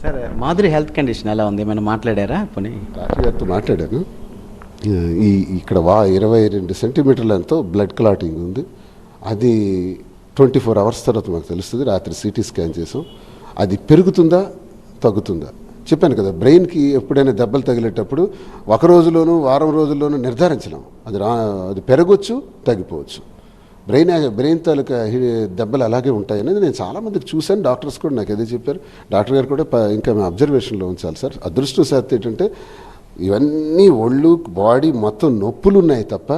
సరే, Madhuri health condition ఎలా ఉంది? ఏమైనా మాట్లాడారా? పోనీ డాక్టర్ గారితో మాట్లాడాను. ఇక్కడ 22 సెంటీమీటర్ల ఎంతో బ్లడ్ క్లాటింగ్ ఉంది. అది 24 అవర్స్ తర్వాత మాకు తెలుస్తుంది. రాత్రి సిటీ స్కాన్ చేసాం. అది పెరుగుతుందా తగ్గుతుందా చెప్పాను కదా. బ్రెయిన్కి ఎప్పుడైనా దెబ్బలు తగిలేటప్పుడు ఒక రోజులోనూ వారం రోజుల్లోనూ నిర్ధారించలేం. అది పెరగవచ్చు, తగ్గిపోవచ్చు. బ్రెయిన్ తాలూకా దెబ్బలు అలాగే ఉంటాయనేది నేను చాలామందికి చూశాను. డాక్టర్స్ కూడా నాకు అదే చెప్పారు. డాక్టర్ గారు కూడా ఇంకా మేము అబ్జర్వేషన్లో ఉంచాలి సార్. అదృష్టవశాత్తు ఏంటంటే ఇవన్నీ ఒళ్ళు బాడీ మొత్తం నొప్పులు ఉన్నాయి తప్ప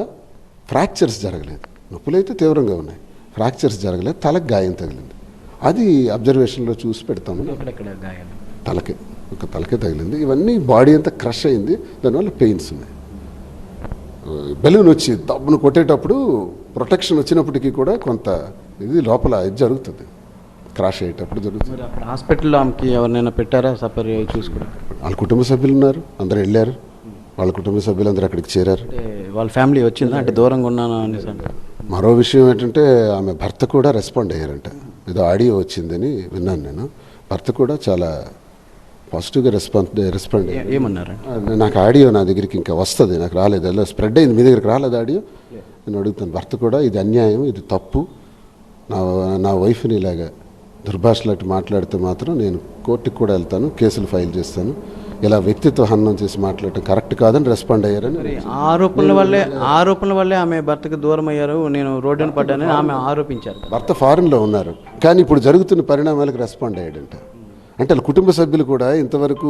ఫ్రాక్చర్స్ జరగలేదు. నొప్పులు అయితే తీవ్రంగా ఉన్నాయి, ఫ్రాక్చర్స్ జరగలేదు. తలకు గాయం తగిలింది. అది అబ్జర్వేషన్లో చూసి పెడతాము. తలకే తగిలింది. ఇవన్నీ బాడీ అంతా క్రష్ అయింది. దానివల్ల పెయిన్స్ ఉన్నాయి. బెలూన్ వచ్చి దబ్బును కొట్టేటప్పుడు ప్రొటెక్షన్ వచ్చినప్పటికీ కూడా కొంత ఇది లోపల ఇది జరుగుతుంది. క్రాష్ అయ్యేటప్పుడు జరుగుతుంది. హాస్పిటల్లో ఆమెకి ఎవరినైనా పెట్టారా సపర్ చూసుకోవడం? వాళ్ళ కుటుంబ సభ్యులు ఉన్నారు, అందరూ వెళ్ళారు. వాళ్ళ కుటుంబ సభ్యులు అందరూ అక్కడికి చేరారు. వాళ్ళ ఫ్యామిలీ వచ్చిందా? అంటే దూరంగా ఉన్నాను అనేసి. మరో విషయం ఏంటంటే ఆమె భర్త కూడా రెస్పాండ్ అయ్యారంట. ఏదో ఆడియో వచ్చిందని విన్నాను నేను. భర్త కూడా చాలా పాజిటివ్గా రెస్పాండ్ ఏమన్నారు? నాకు ఆడియో నా దగ్గరికి ఇంకా వస్తుంది, నాకు రాలేదు. ఎలా స్ప్రెడ్ అయింది, మీ దగ్గరికి రాలేదు ఆడియో? నేను అడుగుతాను. భర్త కూడా ఇది అన్యాయం, ఇది తప్పు, నా వైఫ్ని ఇలాగా దుర్భాషలాంటి మాట్లాడితే మాత్రం నేను కోర్టుకి కూడా వెళ్తాను, కేసులు ఫైల్ చేస్తాను, ఇలా వ్యక్తిత్వ హననం చేసి మాట్లాడటం కరెక్ట్ కాదని రెస్పాండ్ అయ్యారని. ఆరోపణల వల్లే ఆమె భర్తకు దూరం అయ్యారు, నేను రోడ్డున పడ్డానని ఆమె ఆరోపించారు. భర్త ఫారెన్లో ఉన్నారు, కానీ ఇప్పుడు జరుగుతున్న పరిణామాలకు రెస్పాండ్ అయ్యాడంట. అంటే వాళ్ళ కుటుంబ సభ్యులు కూడా ఇంతవరకు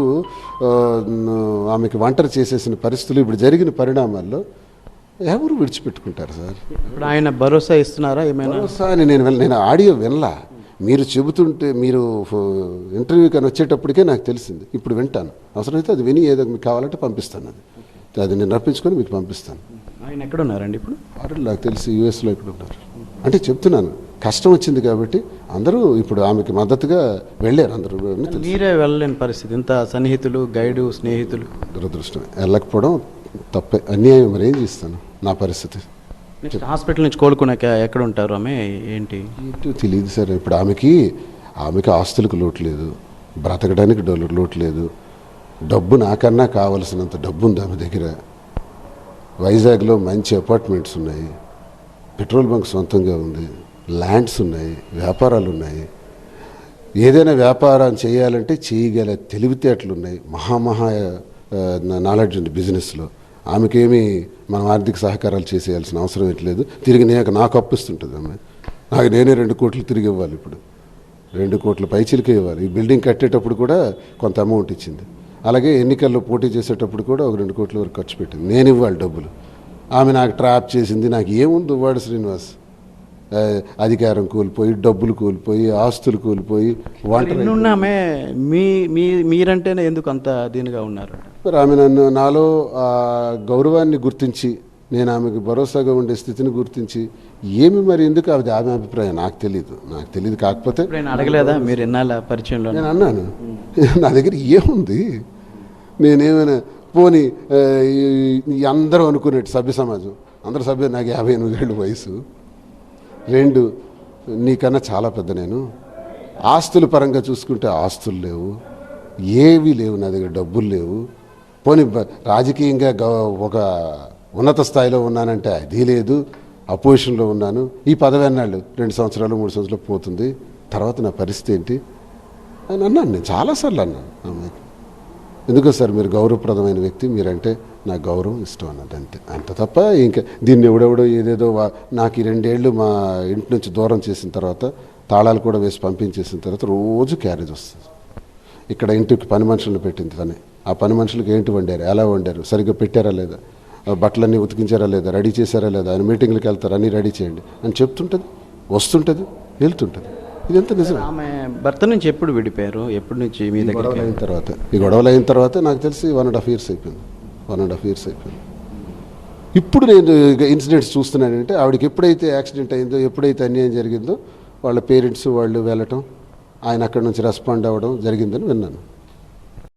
ఆమెకి ఒంటరి చేసేసిన పరిస్థితులు ఇప్పుడు జరిగిన పరిణామాల్లో ఎవరు విడిచిపెట్టుకుంటారు సార్? ఇప్పుడు ఆయన భరోసా ఇస్తున్నారా? ఏమైనా భరోసా అని నేను ఆడియో వినలా. మీరు చెబుతుంటే, మీరు ఇంటర్వ్యూకి అని వచ్చేటప్పటికే నాకు తెలిసింది. ఇప్పుడు వింటాను. అవసరమైతే అది విని ఏదో మీకు కావాలంటే పంపిస్తాను. అది నేను రప్పించుకొని మీకు పంపిస్తాను. ఆయన ఎక్కడ ఉన్నారండి ఇప్పుడు? వారు నాకు తెలిసి యూఎస్లో ఇక్కడ ఉన్నారు. అంటే చెప్తున్నాను, కష్టం వచ్చింది కాబట్టి అందరూ ఇప్పుడు ఆమెకి మద్దతుగా వెళ్ళారు. అందరూ మీరే వెళ్ళలేని పరిస్థితి, ఇంత సన్నిహితులు, గైడు, స్నేహితులు. దురదృష్టం. వెళ్ళకపోవడం తప్పే, అన్యాయం. మరి ఏం చేస్తాను, నా పరిస్థితి. హాస్పిటల్ నుంచి కోలుకున్నాక ఎక్కడ ఉంటారు ఆమె? ఏంటి తెలియదు సార్. ఇప్పుడు ఆమెకి ఆస్తులకు లోటు లేదు, బ్రతకడానికి లోటు లేదు. డబ్బు నాకన్నా కావలసినంత డబ్బు ఉంది ఆమె దగ్గర. వైజాగ్లో మంచి అపార్ట్మెంట్స్ ఉన్నాయి, పెట్రోల్ బంక్ సొంతంగా ఉంది, ల్యాండ్స్ ఉన్నాయి, వ్యాపారాలు ఉన్నాయి. ఏదైనా వ్యాపారం చేయాలంటే చేయగల తెలివితేటలు ఉన్నాయి. మహా నాలెడ్జ్ ఉంది బిజినెస్లో. ఆమెకేమీ మనం ఆర్థిక సహకారాలు చేసేయాల్సిన అవసరం లేదు. తిరిగి నాకు అప్పిస్తుంటుంది ఆమె. నేనే 2 కోట్లు తిరిగి ఇవ్వాలి. ఇప్పుడు 2 కోట్ల పైచిలకే ఇవ్వాలి. ఈ బిల్డింగ్ కట్టేటప్పుడు కూడా కొంత అమౌంట్ ఇచ్చింది. అలాగే ఎన్నికల్లో పోటీ చేసేటప్పుడు కూడా ఒక 2 కోట్ల వరకు ఖర్చు పెట్టింది. నేను ఇవ్వాలి డబ్బులు. ఆమె నాకు ట్రాప్ చేసింది. నాకు ఏముంది వాడు శ్రీనివాస్, అధికారం కోల్పోయి, డబ్బులు కోల్పోయి, ఆస్తులు కోల్పోయి, ఆమె మీరంటేనే ఎందుకు అంత దీనిగా ఉన్నారు? మరి ఆమె నాలో గౌరవాన్ని గుర్తించి, నేను ఆమెకు భరోసాగా ఉండే స్థితిని గుర్తించి, ఏమి మరి ఎందుకు అది ఆమె అభిప్రాయం నాకు తెలియదు. కాకపోతే అడగలేదా మీరు ఎన్నాళ్ళ పరిచయంలో? నేను అన్నాను, నా దగ్గర ఏముంది, నేనేమైనా పోనీ అందరూ అనుకునేట్టు సభ్య సమాజం అందరూ సభ్యులు, నాకు 58 ఏళ్ళు వయసు, 2 నీకన్నా చాలా పెద్ద. నేను ఆస్తుల పరంగా చూసుకుంటే ఆస్తులు లేవు, ఏవీ లేవు నా దగ్గర, డబ్బులు లేవు. పోనీ రాజకీయంగా ఒక ఉన్నత స్థాయిలో ఉన్నానంటే అది లేదు, అపోజిషన్లో ఉన్నాను. ఈ పదవి అన్నాళ్ళు 2 సంవత్సరాలు 3 సంవత్సరాలు పోతుంది, తర్వాత నా పరిస్థితి ఏంటి అని అన్నాను. నేను చాలాసార్లు అన్నాను అమ్మాయికి. ఎందుకో సార్, మీరు గౌరవప్రదమైన వ్యక్తి, మీరంటే నాకు గౌరవం, ఇష్టం అన్నది, అంత తప్ప ఇంకా దీన్ని ఎవడెవడో ఏదేదో. నాకు ఈ 2 ఏళ్ళు మా ఇంటి నుంచి దూరం చేసిన తర్వాత, తాళాలు కూడా వేసి పంపించేసిన తర్వాత రోజు క్యారేజ్ వస్తుంది. ఇక్కడ ఇంటికి పని మనుషులను పెట్టింది తనే. ఆ పని మనుషులకు ఏంటి వండారు, ఎలా వండారు, సరిగ్గా పెట్టారా లేదా, బట్టలన్నీ ఉతికించారా లేదా, రెడీ చేశారా లేదా, ఆయన మీటింగ్లకు వెళ్తారు, అన్నీ రెడీ చేయండి అని చెప్తుంటుంది, వస్తుంటుంది, వెళ్తుంటుంది. ఇదంతా నిజమే. ఆమె భర్త నుంచి ఎప్పుడు విడిపోయారు? ఎప్పటి నుంచి మీ దగ్గర? ఈ గొడవలు అయిన తర్వాత నాకు తెలిసి 1.5 years అయిపోయింది. 1.5 years అయిపోయింది. ఇప్పుడు నేను ఇన్సిడెంట్స్ చూస్తున్నానంటే, ఆవిడకి ఎప్పుడైతే యాక్సిడెంట్ అయిందో, ఎప్పుడైతే అన్యాయం జరిగిందో, వాళ్ళ పేరెంట్స్ వాళ్ళు వెళ్ళటం, ఆయన అక్కడి నుంచి రెస్పాండ్ అవ్వడం జరిగిందని విన్నాను.